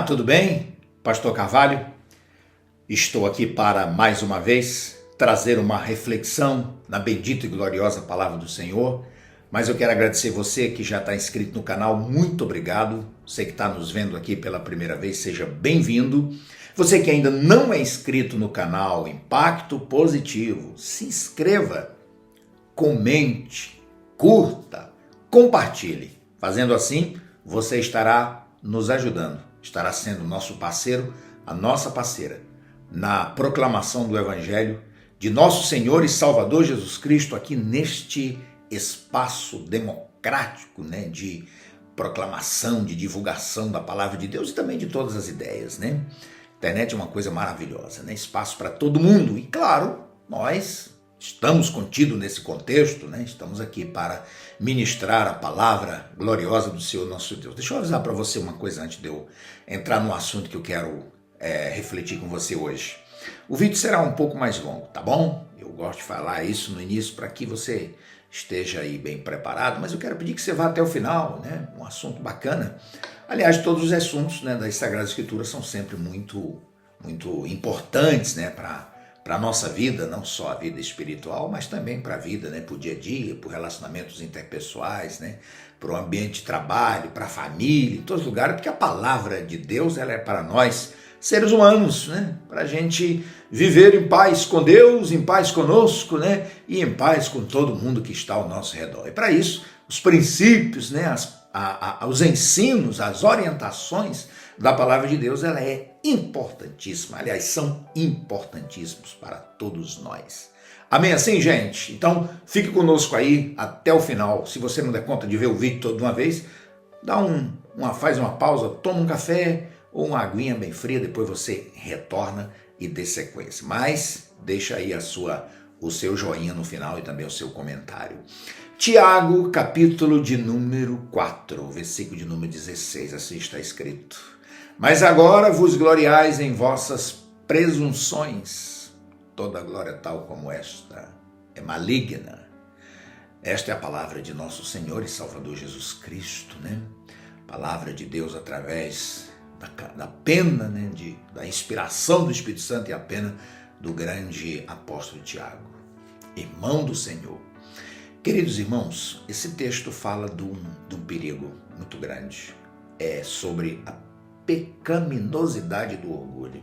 tudo bem? Pastor Carvalho, estou aqui para mais uma vez trazer uma reflexão na bendita e gloriosa palavra do Senhor, mas eu quero agradecer você que já está inscrito no canal, muito obrigado. Você que está nos vendo aqui pela primeira vez, seja bem-vindo. Você que ainda não é inscrito no canal Impacto Positivo, se inscreva, comente, curta, compartilhe. Fazendo assim, você estará nos ajudando, estará sendo nosso parceiro, a nossa parceira, na proclamação do Evangelho de nosso Senhor e Salvador Jesus Cristo aqui neste espaço democrático, de proclamação, de divulgação da palavra de Deus e também de todas as ideias, Internet é uma coisa maravilhosa, Espaço para todo mundo e, claro, nós estamos contidos nesse contexto, Estamos aqui para ministrar a palavra gloriosa do Senhor nosso Deus. Deixa eu avisar para você uma coisa antes de eu entrar no assunto que eu quero refletir com você hoje. O vídeo será um pouco mais longo, tá bom? Eu gosto de falar isso no início para que você esteja aí bem preparado, mas eu quero pedir que você vá até o final, Um assunto bacana. Aliás, todos os assuntos das Sagradas Escrituras são sempre muito importantes, para a nossa vida, não só a vida espiritual, mas também para a vida, para o dia a dia, para os relacionamentos interpessoais, para o ambiente de trabalho, para a família, em todos os lugares, porque a palavra de Deus ela é para nós, seres humanos, para a gente viver em paz com Deus, em paz conosco, e em paz com todo mundo que está ao nosso redor. E para isso, os princípios, os ensinos, as orientações da palavra de Deus, ela é importantíssima. Aliás, são importantíssimos para todos nós. Amém assim, gente? Então, fique conosco aí até o final. Se você não der conta de ver o vídeo todo de uma vez, faz uma pausa, toma um café ou uma aguinha bem fria, depois você retorna e dê sequência. Mas deixa aí o seu joinha no final e também o seu comentário. Tiago, capítulo de número 4, versículo de número 16, assim está escrito. Mas agora vos gloriais em vossas presunções. Toda glória tal como esta é maligna. Esta é a palavra de nosso Senhor e Salvador Jesus Cristo, Palavra de Deus através da pena, da inspiração do Espírito Santo e a pena do grande apóstolo Tiago, irmão do Senhor. Queridos irmãos, esse texto fala de um perigo muito grande. É sobre a pecaminosidade do orgulho.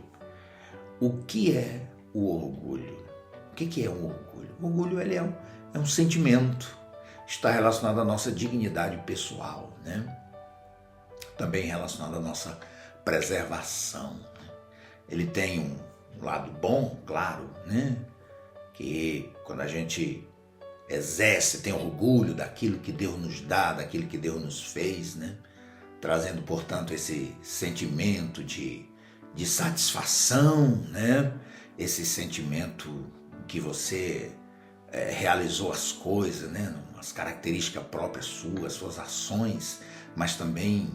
O que é o orgulho? O que é um orgulho? O orgulho ele é um sentimento, está relacionado à nossa dignidade pessoal, Também relacionado à nossa preservação. Ele tem um lado bom, claro, que quando a gente exerce, tem orgulho daquilo que Deus nos dá, daquilo que Deus nos fez, trazendo, portanto, esse sentimento de satisfação, esse sentimento que você realizou as coisas, as características próprias suas ações, mas também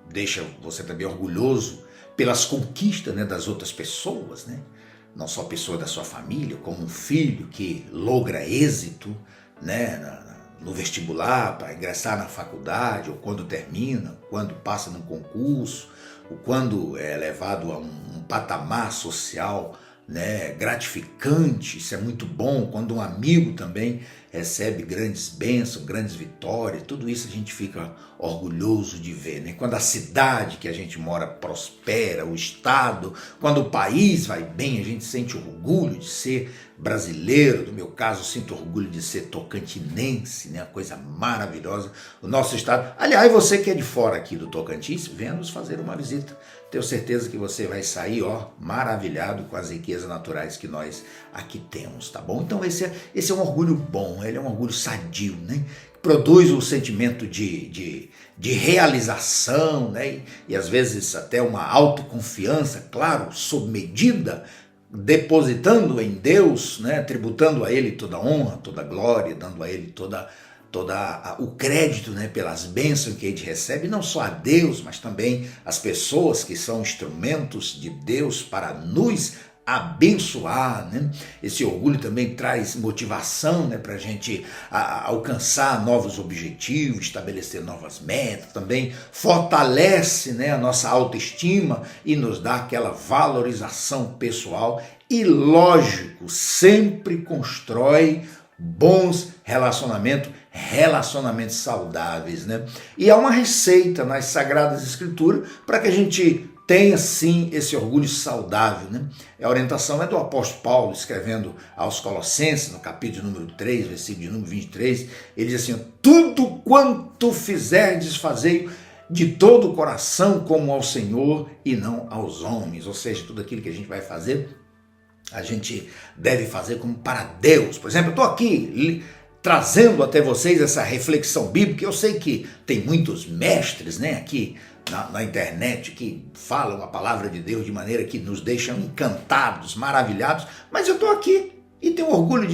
deixa você também orgulhoso pelas conquistas das outras pessoas, Não só pessoa da sua família, como um filho que logra êxito, no vestibular, para ingressar na faculdade, ou quando termina, quando passa num concurso, ou quando é levado a um patamar social gratificante. Isso é muito bom. Quando um amigo também recebe grandes bênçãos, grandes vitórias, tudo isso a gente fica orgulhoso de ver, Quando a cidade que a gente mora prospera, o estado, quando o país vai bem, a gente sente orgulho de ser brasileiro. No meu caso, eu sinto orgulho de ser tocantinense, uma coisa maravilhosa, o nosso estado. Aliás, você que é de fora aqui do Tocantins, venha nos fazer uma visita. Tenho certeza que você vai sair, maravilhado com as riquezas naturais que nós aqui temos, tá bom? Então esse é um orgulho bom, ele é um orgulho sadio, Produz um sentimento de realização, e às vezes até uma autoconfiança, claro, sob medida, depositando em Deus, tributando a Ele toda honra, toda glória, dando a Ele toda o crédito pelas bênçãos que a gente recebe, não só a Deus, mas também as pessoas que são instrumentos de Deus para nos abençoar, né? Esse orgulho também traz motivação, né, para a gente alcançar novos objetivos, estabelecer novas metas, também fortalece, né, a nossa autoestima e nos dá aquela valorização pessoal e, lógico, sempre constrói bons relacionamentos saudáveis, né? E há uma receita nas Sagradas Escrituras para que a gente tenha sim esse orgulho saudável, né? A orientação é do apóstolo Paulo, escrevendo aos Colossenses, no capítulo número 3, versículo de número 23, ele diz assim: tudo quanto fizerdes, fazei de todo o coração como ao Senhor e não aos homens. Ou seja, tudo aquilo que a gente vai fazer, a gente deve fazer como para Deus. Por exemplo, eu estou aqui trazendo até vocês essa reflexão bíblica. Eu sei que tem muitos mestres, né, aqui na internet que falam a palavra de Deus de maneira que nos deixam encantados, maravilhados, mas eu estou aqui e tenho orgulho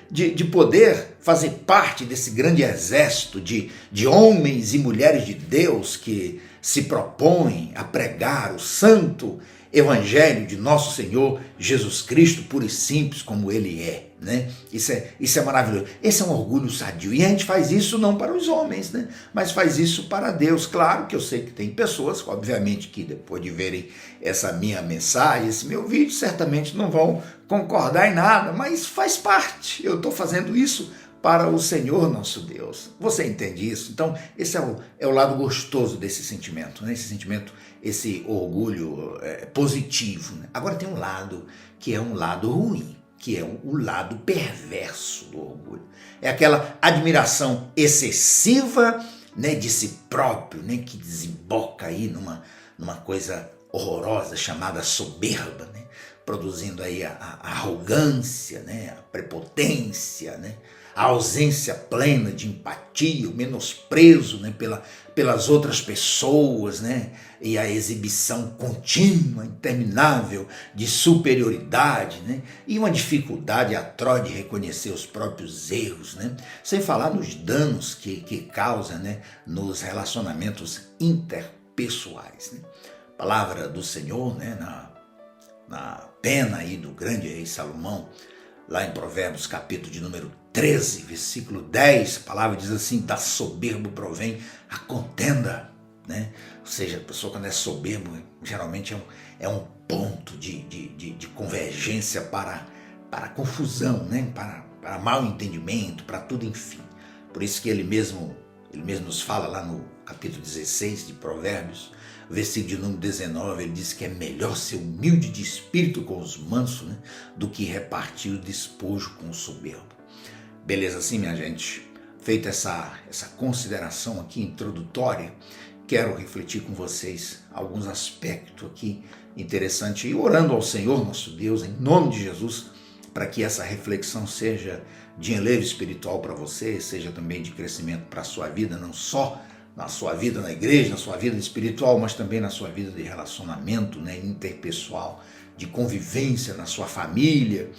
de poder fazer parte desse grande exército de homens e mulheres de Deus que se propõem a pregar o santo Evangelho de nosso Senhor Jesus Cristo, puro e simples como Ele é, né? Isso é maravilhoso. Esse é um orgulho sadio. E a gente faz isso não para os homens, né? Mas faz isso para Deus. Claro que eu sei que tem pessoas, obviamente, que depois de verem essa minha mensagem, esse meu vídeo, certamente não vão concordar em nada, mas faz parte. Eu estou fazendo isso para o Senhor nosso Deus. Você entende isso? Então, esse é o lado gostoso desse sentimento, né? Esse sentimento, esse orgulho positivo, né? Agora tem um lado que é um lado ruim, que é o lado perverso do orgulho. É aquela admiração excessiva, né, de si próprio, né, que desemboca aí numa coisa horrorosa chamada soberba, né? Produzindo aí a arrogância, né, a prepotência, né, a ausência plena de empatia, o menosprezo, né, pelas outras pessoas, né, e a exibição contínua, interminável de superioridade, né, e uma dificuldade atroz de reconhecer os próprios erros, né, sem falar nos danos que causa, né, nos relacionamentos interpessoais, né. A palavra do Senhor, né, na pena aí do grande rei Salomão, lá em Provérbios, capítulo de número 13, versículo 10, a palavra diz assim: da soberbo provém a contenda, né? Ou seja, a pessoa quando é soberbo, geralmente é um ponto de convergência para confusão, né? Para mal entendimento, para tudo, enfim. Por isso que ele mesmo nos fala lá no capítulo 16 de Provérbios, versículo de número 19, ele diz que é melhor ser humilde de espírito com os mansos, né, do que repartir o despojo com o soberbo. Beleza assim, minha gente? Feita essa consideração aqui introdutória, quero refletir com vocês alguns aspectos aqui interessantes e orando ao Senhor nosso Deus, em nome de Jesus, para que essa reflexão seja de enlevo espiritual para você, seja também de crescimento para a sua vida, não só na sua vida na igreja, na sua vida espiritual, mas também na sua vida de relacionamento, né, interpessoal, de convivência na sua família,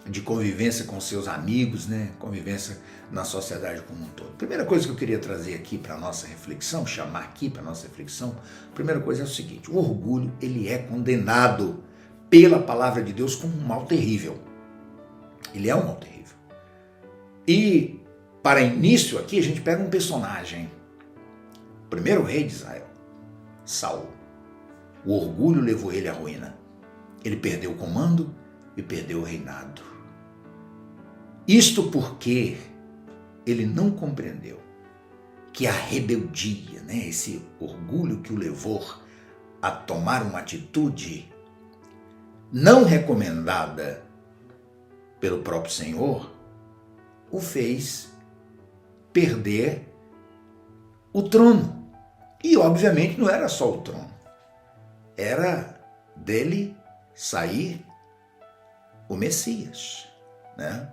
de convivência com seus amigos, né, convivência na sociedade como um todo. Primeira coisa que eu queria trazer aqui para a nossa reflexão, chamar aqui para a nossa reflexão, primeira coisa é o seguinte: o orgulho, ele é condenado pela palavra de Deus como um mal terrível. Ele é um mal terrível. E, para início aqui, a gente pega um personagem, o primeiro rei de Israel, Saul. O orgulho levou ele à ruína. Ele perdeu o comando e perdeu o reinado. Isto porque ele não compreendeu que a rebeldia, né, esse orgulho que o levou a tomar uma atitude não recomendada pelo próprio Senhor, o fez perder o trono. E obviamente não era só o trono, era dele sair o Messias, né?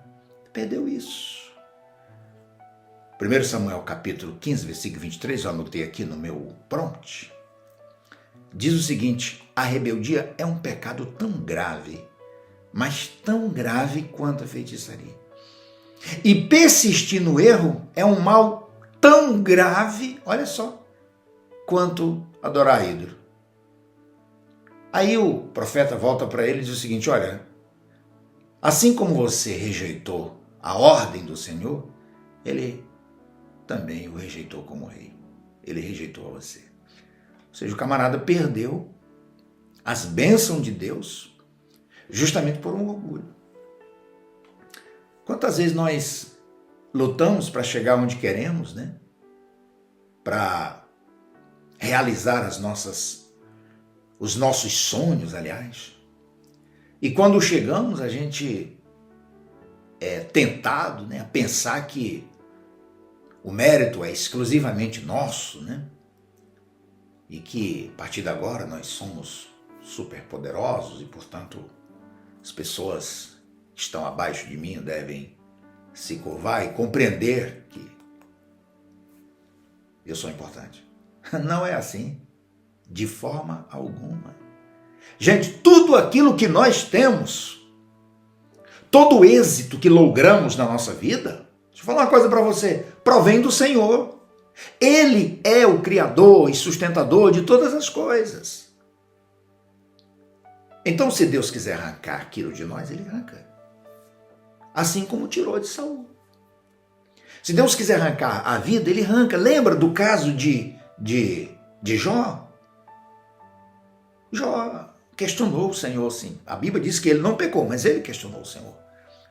Perdeu isso. 1 Samuel capítulo 15, versículo 23, eu anotei aqui no meu prompt, diz o seguinte: a rebeldia é um pecado tão grave, mas tão grave quanto a feitiçaria. E persistir no erro é um mal tão grave, olha só, quanto adorar ídolo. Aí o profeta volta para ele e diz o seguinte: olha, Assim como você rejeitou a ordem do Senhor, ele também o rejeitou como rei. Ele rejeitou a você. Ou seja, o camarada perdeu as bênçãos de Deus justamente por um orgulho. Quantas vezes nós lutamos para chegar onde queremos, né? Para realizar os nossos sonhos, aliás. E quando chegamos, a gente é tentado, né, a pensar que o mérito é exclusivamente nosso, né? E que a partir de agora nós somos superpoderosos e, portanto, as pessoas que estão abaixo de mim devem se curvar e compreender que eu sou importante. Não é assim, de forma alguma. Gente, tudo aquilo que nós temos, todo o êxito que logramos na nossa vida, deixa eu falar uma coisa para você, provém do Senhor. Ele é o Criador e sustentador de todas as coisas. Então, se Deus quiser arrancar aquilo de nós, ele arranca. Assim como tirou de Saul. Se Deus quiser arrancar a vida, ele arranca. Lembra do caso de Jó? Jó questionou o Senhor, sim. A Bíblia diz que ele não pecou, mas ele questionou o Senhor.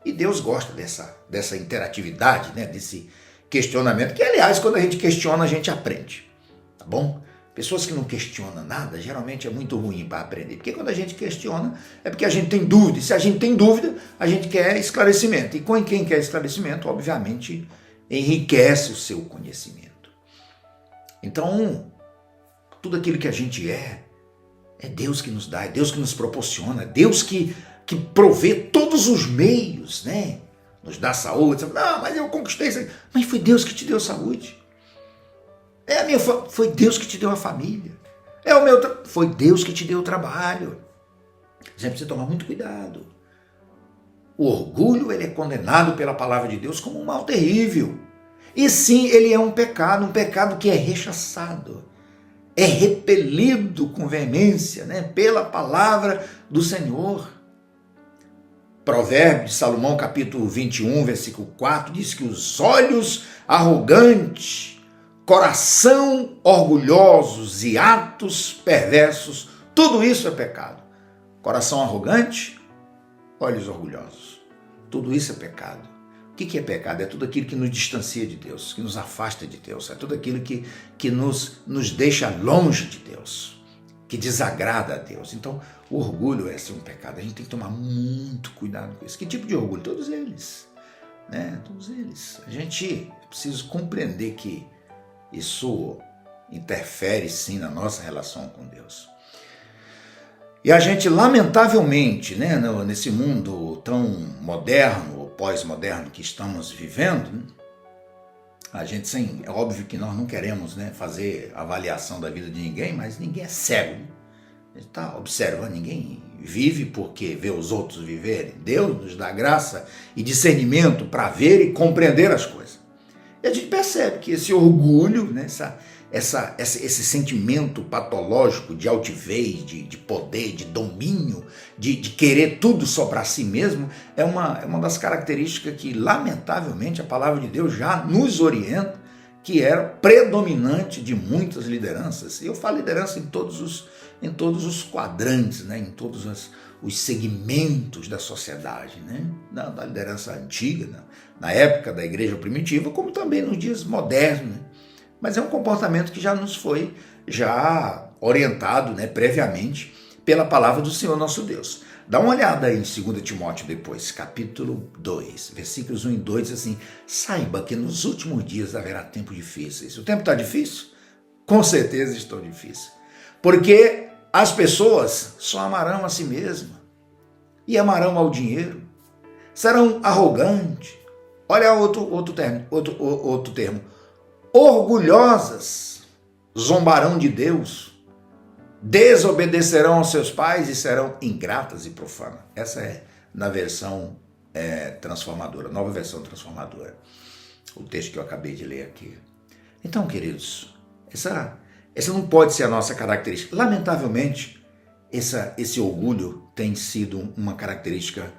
E Deus gosta dessa interatividade, né? Desse questionamento, que, aliás, quando a gente questiona, a gente aprende. Tá bom? Pessoas que não questionam nada, geralmente é muito ruim para aprender. Porque quando a gente questiona, é porque a gente tem dúvida. E se a gente tem dúvida, a gente quer esclarecimento. E com quem quer esclarecimento, obviamente, enriquece o seu conhecimento. Então, tudo aquilo que a gente é Deus que nos dá, é Deus que nos proporciona, é Deus que provê todos os meios, né? Nos dá saúde. Não, mas eu conquistei isso. Mas foi Deus que te deu saúde. Foi Deus que te deu a família. Foi Deus que te deu o trabalho. Você precisa tomar muito cuidado. O orgulho, ele é condenado pela palavra de Deus como um mal terrível. E sim, ele é um pecado que é rechaçado, é repelido com veemência, né, pela palavra do Senhor. Provérbios de Salomão, capítulo 21, versículo 4, diz que os olhos arrogantes, coração orgulhosos e atos perversos, tudo isso é pecado. Coração arrogante, olhos orgulhosos, tudo isso é pecado. O que é pecado? É tudo aquilo que nos distancia de Deus, que nos afasta de Deus, é tudo aquilo que nos deixa longe de Deus, que desagrada a Deus. Então, o orgulho é um pecado, a gente tem que tomar muito cuidado com isso. Que tipo de orgulho? Todos eles, né? Todos eles. A gente precisa compreender que isso interfere sim na nossa relação com Deus. E a gente, lamentavelmente, né, nesse mundo tão moderno, ou pós-moderno que estamos vivendo, né, a gente, é óbvio que nós não queremos, né, fazer avaliação da vida de ninguém, mas ninguém é cego. Né? A gente está observando, ninguém vive porque vê os outros viverem. Deus nos dá graça e discernimento para ver e compreender as coisas. E a gente percebe que esse orgulho, né, esse sentimento patológico de altivez, de poder, de domínio, de querer tudo só para si mesmo, é uma das características que, lamentavelmente, a palavra de Deus já nos orienta, que era predominante de muitas lideranças. E eu falo liderança em todos os quadrantes, né, em todos os segmentos da sociedade, né, da liderança antiga, na época da igreja primitiva, como também nos dias modernos, né? Mas é um comportamento que já nos foi orientado, né, previamente pela palavra do Senhor nosso Deus. Dá uma olhada aí em 2 Timóteo depois, capítulo 2, versículos 1 e 2, diz assim: saiba que nos últimos dias haverá tempos difíceis. O tempo está difícil? Com certeza está difícil. Porque as pessoas só amarão a si mesmas e amarão ao dinheiro. Serão arrogantes. Olha outro termo. Orgulhosas, zombarão de Deus, desobedecerão aos seus pais e serão ingratas e profanas. Essa é na versão transformadora, nova versão transformadora, o texto que eu acabei de ler aqui. Então, queridos, essa não pode ser a nossa característica. Lamentavelmente, esse orgulho tem sido uma característica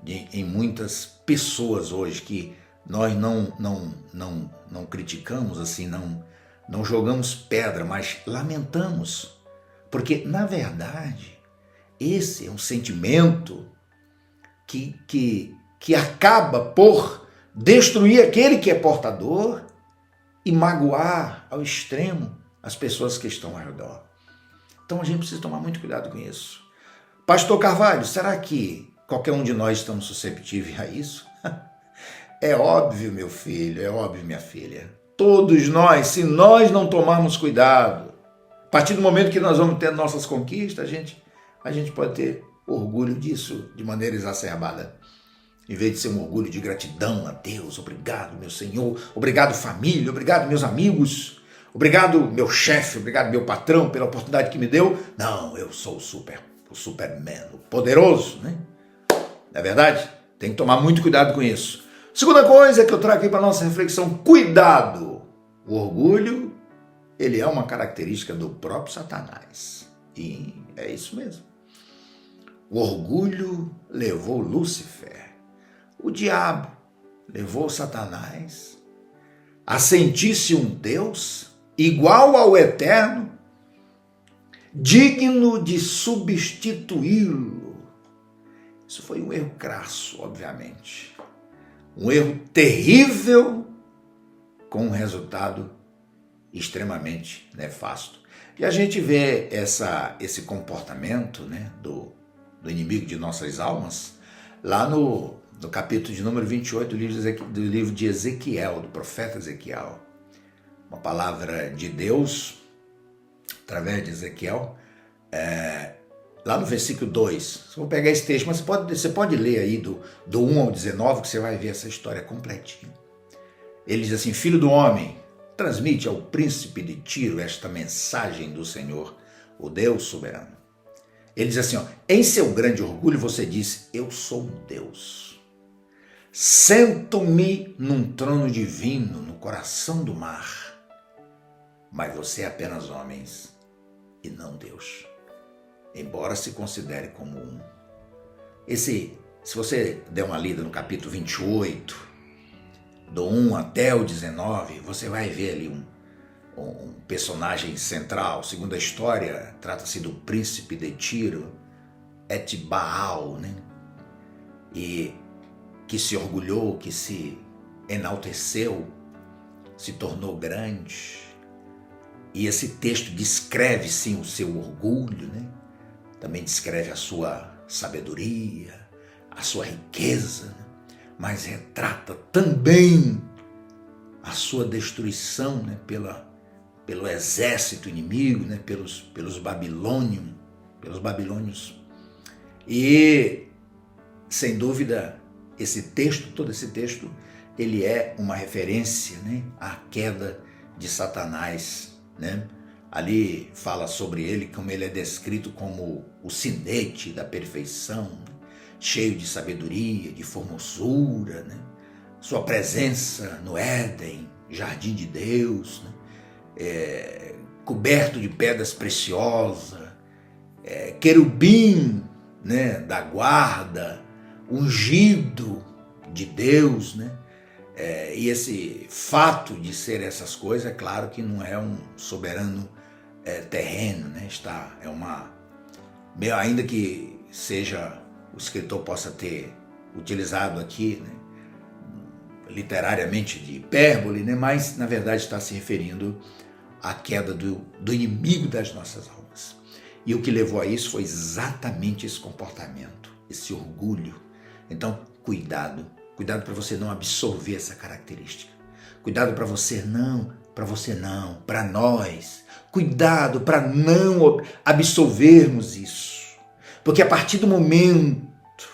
em muitas pessoas hoje, que nós não criticamos assim, não jogamos pedra, mas lamentamos. Porque, na verdade, esse é um sentimento que acaba por destruir aquele que é portador e magoar ao extremo as pessoas que estão ao redor. Então a gente precisa tomar muito cuidado com isso. Pastor Carvalho, será que qualquer um de nós estamos susceptíveis a isso? É óbvio, meu filho, é óbvio, minha filha. Todos nós, se nós não tomarmos cuidado, a partir do momento que nós vamos ter nossas conquistas, a gente pode ter orgulho disso de maneira exacerbada. Em vez de ser um orgulho de gratidão a Deus, obrigado, meu Senhor, obrigado, família, obrigado, meus amigos, obrigado, meu chefe, obrigado, meu patrão, pela oportunidade que me deu. Não, eu sou o Superman, o poderoso, né? Não é verdade? Tem que tomar muito cuidado com isso. Segunda coisa que eu trago aqui para a nossa reflexão, cuidado. O orgulho, ele é uma característica do próprio Satanás. E é isso mesmo. O orgulho levou Lúcifer. O diabo levou Satanás a sentir-se um Deus igual ao Eterno, digno de substituí-lo. Isso foi um erro crasso, obviamente. Um erro terrível, com um resultado extremamente nefasto. E a gente vê esse comportamento, né, do inimigo de nossas almas lá no capítulo de número 28 do livro de Ezequiel, do profeta Ezequiel. Uma palavra de Deus, através de Ezequiel, lá no versículo 2. Vou pegar esse texto, mas você pode ler aí do 1 ao 19, que você vai ver essa história completinha. Ele diz assim: Filho do homem, transmite ao príncipe de Tiro esta mensagem do Senhor, o Deus soberano. Ele diz assim, em seu grande orgulho você disse, eu sou um Deus. Sento-me num trono divino no coração do mar, mas você é apenas homens e não Deus, embora se considere como um. Se você der uma lida no capítulo 28, do 1 até o 19, você vai ver ali um personagem central. Segundo a história, trata-se do príncipe de Tiro, Etbaal, né? E que se orgulhou, que se enalteceu, se tornou grande. E esse texto descreve sim o seu orgulho, né? Também descreve a sua sabedoria, a sua riqueza, né? Mas retrata também a sua destruição, né? Pelo exército inimigo, né? pelos babilônios. E, sem dúvida, todo esse texto, ele é uma referência, né? À queda de Satanás, né? Ali fala sobre ele, como ele é descrito como o sinete da perfeição, né? Cheio de sabedoria, de formosura, né? Sua presença no Éden, jardim de Deus, né? Coberto de pedras preciosas, querubim, né? Da guarda, ungido de Deus, né? E esse fato de ser essas coisas, é claro que não é um soberano terreno, né? Ainda que seja, o escritor possa ter utilizado aqui, né? Literariamente de hipérbole, né? Mas na verdade está se referindo à queda do inimigo das nossas almas. E o que levou a isso foi exatamente esse comportamento, esse orgulho. Então, cuidado para você não absorver essa característica. Cuidado para nós. Cuidado para não absorvermos isso. Porque a partir do momento,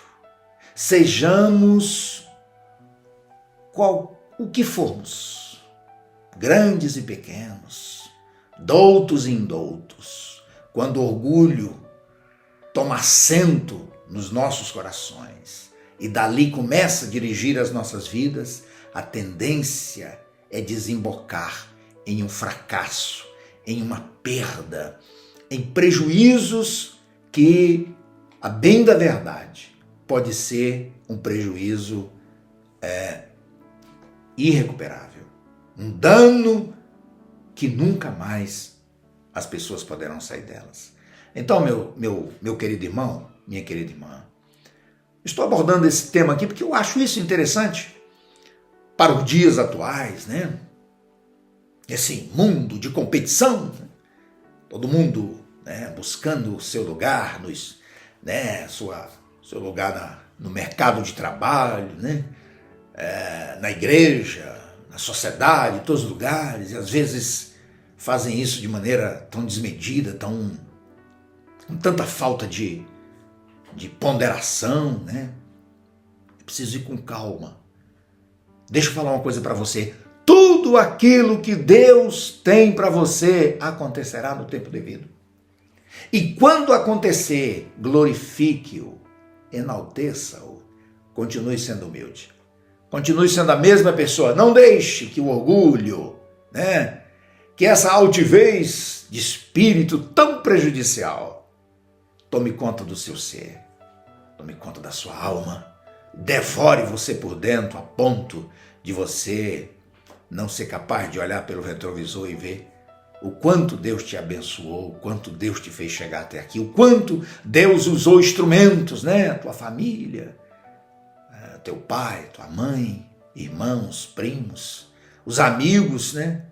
sejamos o que formos, grandes e pequenos, doutos e indoutos, quando o orgulho toma assento nos nossos corações e dali começa a dirigir as nossas vidas, a tendência é desembocar em um fracasso, em uma perda, em prejuízos que, a bem da verdade, pode ser um prejuízo irrecuperável, um dano que nunca mais as pessoas poderão sair delas. Então, meu querido irmão, minha querida irmã, estou abordando esse tema aqui porque eu acho isso interessante para os dias atuais, né? Esse mundo de competição, né? Todo mundo, né, buscando o seu lugar, seu lugar no mercado de trabalho, né? Na igreja, na sociedade, em todos os lugares, e às vezes fazem isso de maneira tão desmedida, com tanta falta de ponderação, né? Eu preciso ir com calma. Deixa eu falar uma coisa para você. Tudo aquilo que Deus tem para você acontecerá no tempo devido. E quando acontecer, glorifique-o, enalteça-o, continue sendo humilde. Continue sendo a mesma pessoa. Não deixe que o orgulho, né, que essa altivez de espírito tão prejudicial tome conta do seu ser, tome conta da sua alma, devore você por dentro a ponto de você não ser capaz de olhar pelo retrovisor e ver o quanto Deus te abençoou, o quanto Deus te fez chegar até aqui, o quanto Deus usou instrumentos, né? Tua família, teu pai, tua mãe, irmãos, primos, os amigos, né?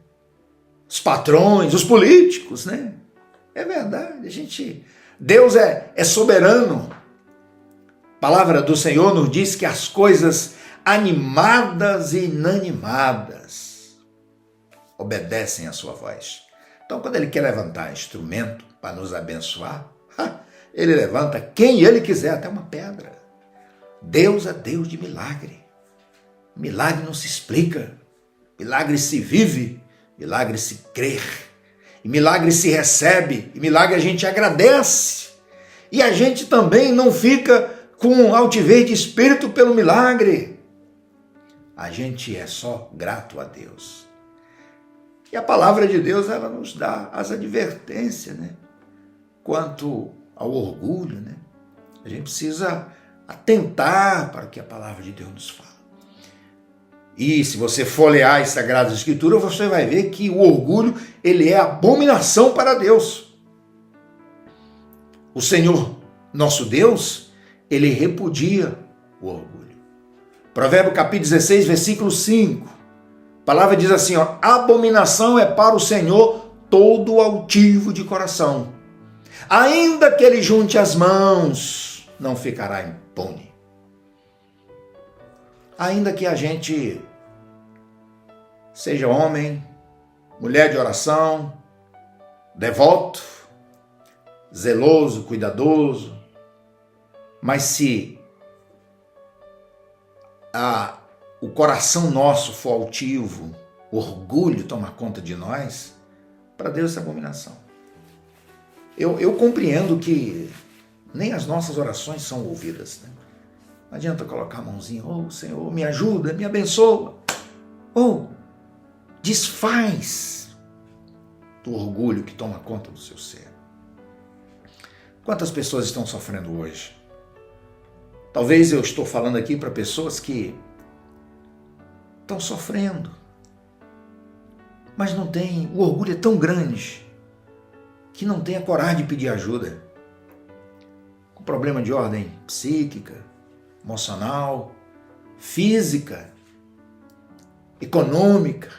Os patrões, os políticos, né? É verdade, Deus é soberano. A palavra do Senhor nos diz que as coisas animadas e inanimadas obedecem à sua voz. Então, quando Ele quer levantar instrumento para nos abençoar, Ele levanta quem Ele quiser, até uma pedra. Deus é Deus de milagre. Milagre não se explica. Milagre se vive. Milagre se crê. E milagre se recebe. E milagre a gente agradece. E a gente também não fica com altivez de espírito pelo milagre. A gente é só grato a Deus. E a palavra de Deus, ela nos dá as advertências, né? Quanto ao orgulho, né? A gente precisa atentar para o que a palavra de Deus nos fala. E se você folhear as Sagradas Escrituras, você vai ver que o orgulho, ele é abominação para Deus. O Senhor, nosso Deus, ele repudia o orgulho. Provérbio capítulo 16, versículo 5. A palavra diz assim, ó, abominação é para o Senhor todo altivo de coração. Ainda que ele junte as mãos, não ficará impune. Ainda que a gente seja homem, mulher de oração, devoto, zeloso, cuidadoso, mas se o coração nosso for altivo, o orgulho tomar conta de nós, para Deus é abominação. Eu compreendo que nem as nossas orações são ouvidas, né? Não adianta colocar a mãozinha, Senhor, me ajuda, me abençoa. Desfaz do orgulho que toma conta do seu ser. Quantas pessoas estão sofrendo hoje? Talvez eu estou falando aqui para pessoas que estão sofrendo, mas não tem, o orgulho é tão grande que não tem a coragem de pedir ajuda. Com problema de ordem psíquica, emocional, física, econômica.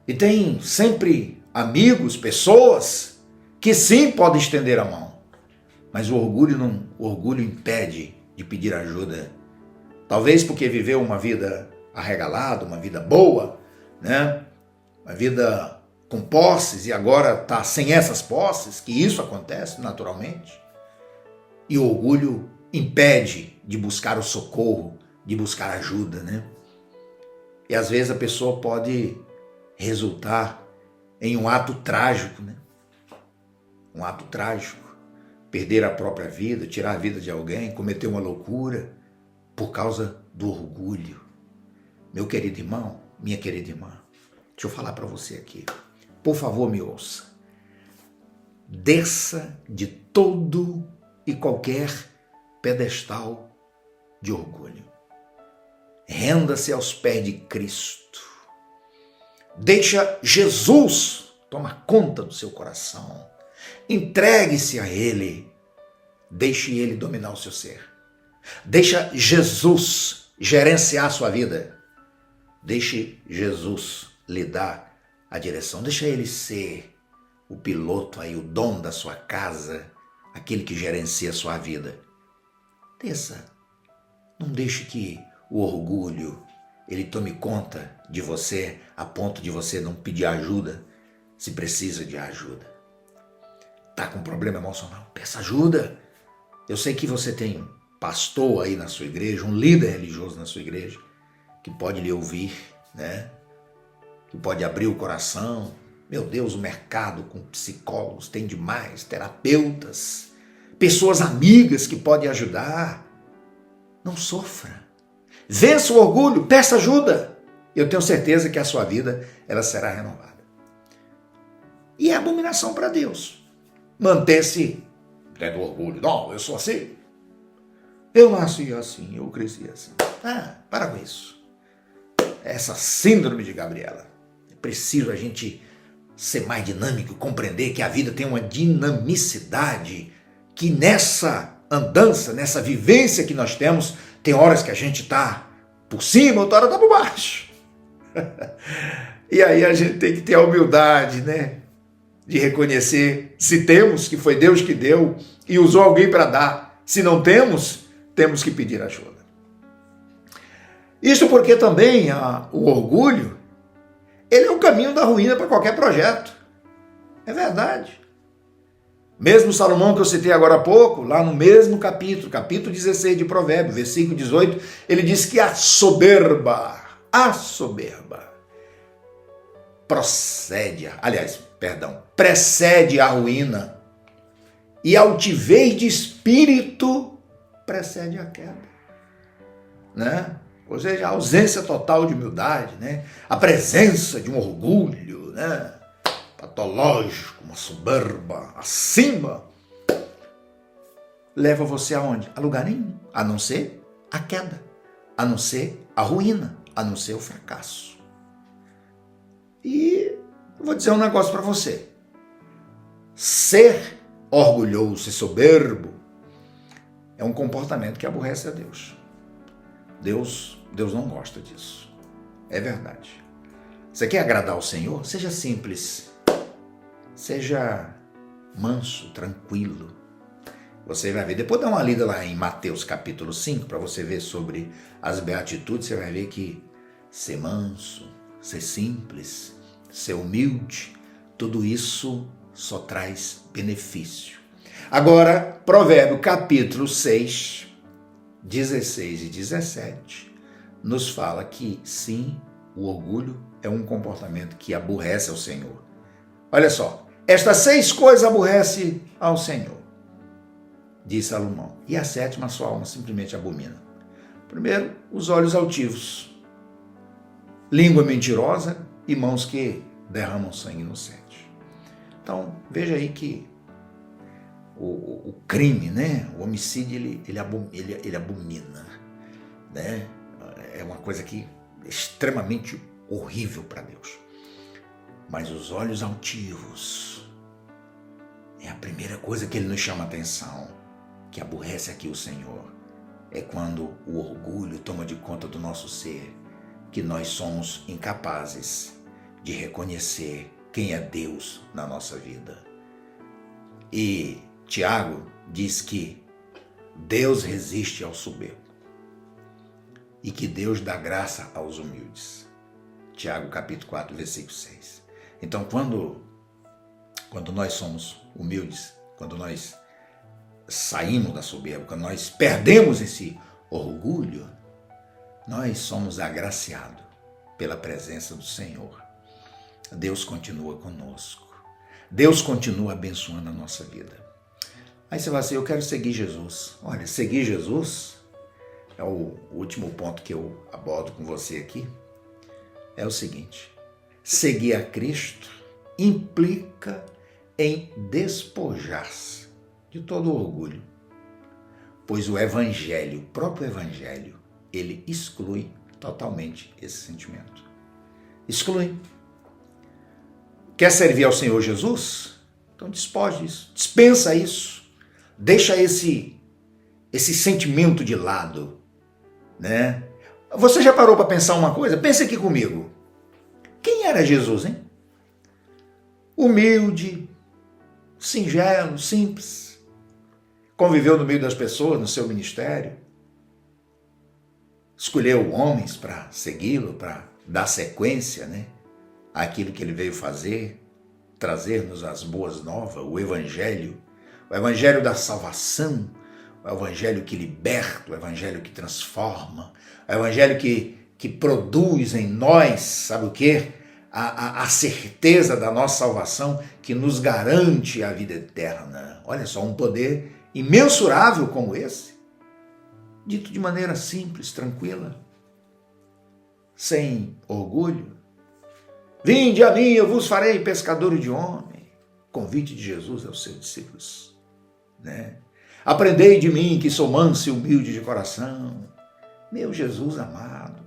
E tem sempre amigos, pessoas que sim podem estender a mão. Mas o orgulho impede de pedir ajuda. Talvez porque viveu uma vida arregalada, uma vida boa, né? Uma vida com posses e agora está sem essas posses, que isso acontece naturalmente. E o orgulho impede de buscar o socorro, de buscar ajuda, né? E às vezes a pessoa pode resultar em um ato trágico, né? Um ato trágico. Perder a própria vida, tirar a vida de alguém, cometer uma loucura por causa do orgulho. Meu querido irmão, minha querida irmã, deixa eu falar para você aqui. Por favor, me ouça. Desça de todo e qualquer pedestal de orgulho. Renda-se aos pés de Cristo. Deixa Jesus tomar conta do seu coração. Entregue-se a Ele. Deixe Ele dominar o seu ser. Deixa Jesus gerenciar a sua vida. Deixe Jesus lhe dar a direção. Deixa Ele ser o piloto aí, o dono da sua casa, aquele que gerencia a sua vida. Desça. Não deixe que o orgulho ele tome conta de você a ponto de você não pedir ajuda se precisa de ajuda. Tá com problema emocional? Peça ajuda. Eu sei que você tem um pastor aí na sua igreja, um líder religioso na sua igreja, que pode lhe ouvir, né? Que pode abrir o coração. Meu Deus, o mercado com psicólogos tem demais, terapeutas, pessoas amigas que podem ajudar. Não sofra. Vença o orgulho, peça ajuda. Eu tenho certeza que a sua vida ela será renovada. E é abominação para Deus manter-se dentro do orgulho. Não, eu sou assim. Eu nasci assim, eu cresci assim. Para com isso. Essa síndrome de Gabriela. É preciso a gente ser mais dinâmico, compreender que a vida tem uma dinamicidade, que nessa andança, nessa vivência que nós temos, tem horas que a gente está por cima, outra hora está por baixo. E aí a gente tem que ter a humildade, né? De reconhecer se temos, que foi Deus que deu e usou alguém para dar. Se não temos, temos que pedir ajuda. Isso porque também o orgulho, ele é o caminho da ruína para qualquer projeto. É verdade. Mesmo Salomão que eu citei agora há pouco, lá no mesmo capítulo 16 de Provérbios, versículo 18, ele diz que a soberba precede a ruína, e a altivez de espírito precede a queda, né? Ou seja, a ausência total de humildade, né? A presença de um orgulho, né? Patológico, uma soberba acima, leva você aonde? A lugar nenhum, a não ser a queda, a não ser a ruína, a não ser o fracasso. E eu vou dizer um negócio para você. Ser orgulhoso e soberbo é um comportamento que aborrece a Deus. Deus não gosta disso. É verdade. Você quer agradar ao Senhor? Seja simples. Seja manso, tranquilo. Você vai ver, depois dá uma lida lá em Mateus capítulo 5, para você ver sobre as beatitudes, você vai ver que ser manso, ser simples, ser humilde, tudo isso só traz benefício. Agora, Provérbio capítulo 6, 16 e 17, nos fala que sim, o orgulho é um comportamento que aborrece ao Senhor. Olha só. Estas 6 coisas aborrece ao Senhor, diz Salomão, e a 7ª sua alma simplesmente abomina. Primeiro, os olhos altivos, língua mentirosa e mãos que derramam sangue inocente. Então, veja aí que o crime, né? O homicídio, ele abomina, né? É uma coisa que é extremamente horrível para Deus. Mas os olhos altivos é a primeira coisa que ele nos chama a atenção, que aborrece aqui o Senhor. É quando o orgulho toma de conta do nosso ser, que nós somos incapazes de reconhecer quem é Deus na nossa vida. E Tiago diz que Deus resiste ao soberbo e que Deus dá graça aos humildes. Tiago capítulo 4, versículo 6. Então, quando nós somos humildes, quando nós saímos da soberba, quando nós perdemos esse orgulho, nós somos agraciados pela presença do Senhor. Deus continua conosco. Deus continua abençoando a nossa vida. Aí você vai dizer, eu quero seguir Jesus. Olha, seguir Jesus é o último ponto que eu abordo com você aqui. É o seguinte, seguir a Cristo implica em despojar-se de todo orgulho. pois o Evangelho, o próprio Evangelho, ele exclui totalmente esse sentimento. Exclui. Quer servir ao Senhor Jesus? Então despoje isso, dispensa isso, deixa esse sentimento de lado, né? Você já parou para pensar uma coisa? Pense aqui comigo. Quem era Jesus, hein? Humilde, singelo, simples. Conviveu no meio das pessoas, no seu ministério. Escolheu homens para segui-lo, para dar sequência, né, àquilo que ele veio fazer, trazer-nos as boas novas, o Evangelho da salvação, o Evangelho que liberta, o Evangelho que transforma, o Evangelho que produz em nós, sabe o quê? A certeza da nossa salvação, que nos garante a vida eterna. Olha só, um poder imensurável como esse, dito de maneira simples, tranquila, sem orgulho. Vinde a mim, eu vos farei pescadores de homem. Convite de Jesus aos seus discípulos, né? Aprendei de mim, que sou manso e humilde de coração. Meu Jesus amado,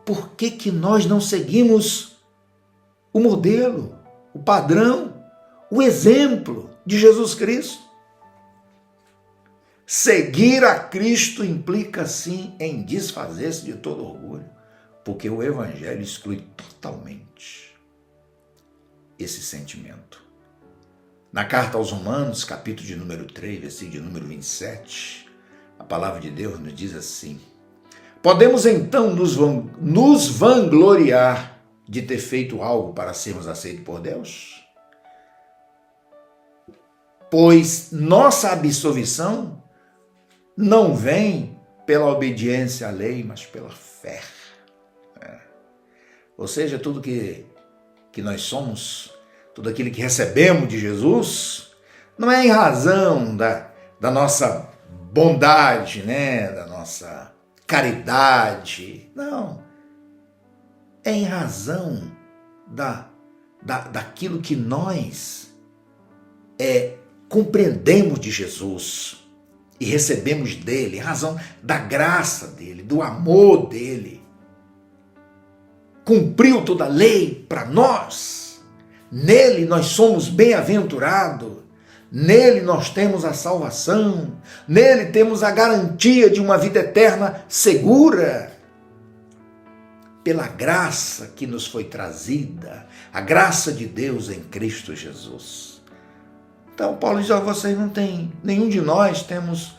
por que nós não seguimos o modelo, o padrão, o exemplo de Jesus Cristo? Seguir a Cristo implica, sim, em desfazer-se de todo orgulho, porque o Evangelho exclui totalmente esse sentimento. Na carta aos Romanos, capítulo de número 3, versículo de número 27, a palavra de Deus nos diz assim: podemos então nos vangloriar de ter feito algo para sermos aceitos por Deus? Pois nossa absolvição não vem pela obediência à lei, mas pela fé. Ou seja, tudo que nós somos, tudo aquilo que recebemos de Jesus, não é em razão da nossa bondade, né? Da nossa caridade, não. É em razão daquilo que nós compreendemos de Jesus e recebemos dele, em razão da graça dele, do amor dele. Cumpriu toda a lei para nós. Nele nós somos bem-aventurados. Nele nós temos a salvação. Nele temos a garantia de uma vida eterna segura. Pela graça que nos foi trazida, a graça de Deus em Cristo Jesus. Então Paulo diz: vocês não têm, nenhum de nós temos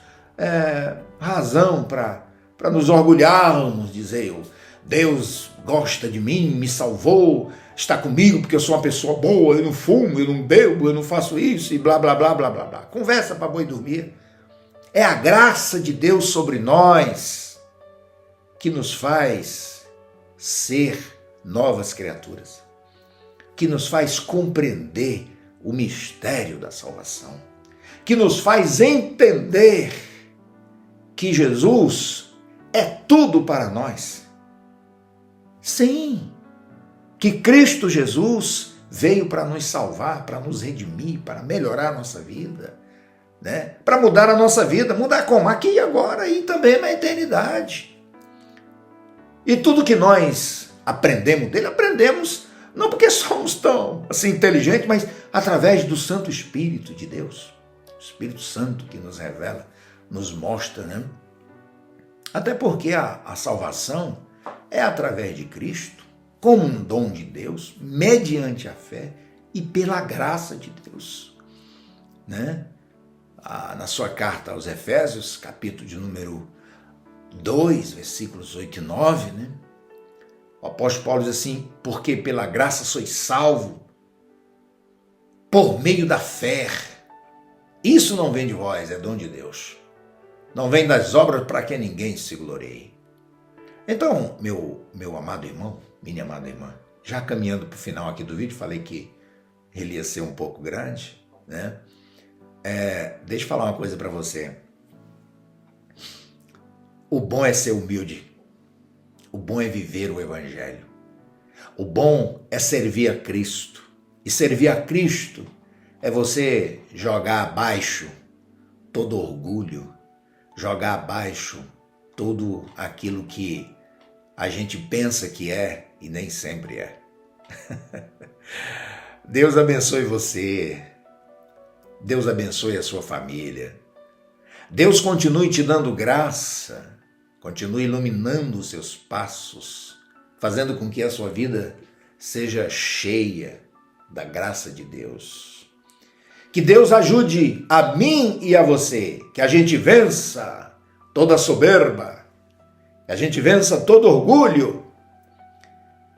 razão para nos orgulharmos, dizer Deus gosta de mim, me salvou, está comigo porque eu sou uma pessoa boa, eu não fumo, eu não bebo, eu não faço isso e blá, blá, blá, blá, blá, blá. Conversa para boi dormir. É a graça de Deus sobre nós que nos faz ser novas criaturas, que nos faz compreender o mistério da salvação, que nos faz entender que Jesus é tudo para nós. Sim, que Cristo Jesus veio para nos salvar, para nos redimir, para melhorar a nossa vida, né? Para mudar a nossa vida. Mudar como? Aqui e agora e também na eternidade. E tudo que nós aprendemos dele, aprendemos não porque somos tão assim inteligentes, mas através do Santo Espírito de Deus. O Espírito Santo que nos revela, nos mostra, né? Até porque a salvação é através de Cristo, como um dom de Deus, mediante a fé e pela graça de Deus, né? Na sua carta aos Efésios, capítulo de número 2, versículos 8 e 9, né? O apóstolo Paulo diz assim: porque pela graça sois salvo, por meio da fé. Isso não vem de vós, é dom de Deus. Não vem das obras para que ninguém se glorie. Então, meu amado irmão, minha amada irmã, já caminhando para o final aqui do vídeo, falei que ele ia ser um pouco grande, né? Deixa eu falar uma coisa para você. O bom é ser humilde. O bom é viver o Evangelho. O bom é servir a Cristo. E servir a Cristo é você jogar abaixo todo orgulho, jogar abaixo tudo aquilo que a gente pensa que é e nem sempre é. Deus abençoe você. Deus abençoe a sua família. Deus continue te dando graça, continue iluminando os seus passos, fazendo com que a sua vida seja cheia da graça de Deus. Que Deus ajude a mim e a você, que a gente vença toda soberba, que a gente vença todo orgulho,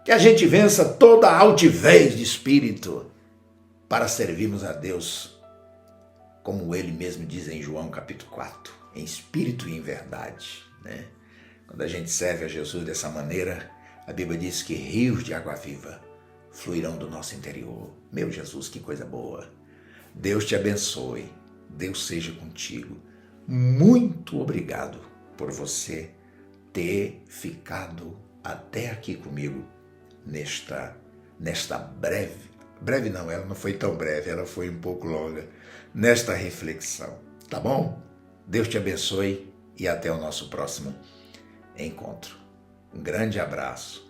que a gente vença toda altivez de espírito para servirmos a Deus, como ele mesmo diz em João capítulo 4, em espírito e em verdade, né? Quando a gente serve a Jesus dessa maneira, a Bíblia diz que rios de água viva fluirão do nosso interior. Meu Jesus, que coisa boa! Deus te abençoe, Deus seja contigo. Muito obrigado por você ter ficado até aqui comigo nesta breve não, ela não foi tão breve, ela foi um pouco longa, nesta reflexão, tá bom? Deus te abençoe e até o nosso próximo encontro. Um grande abraço.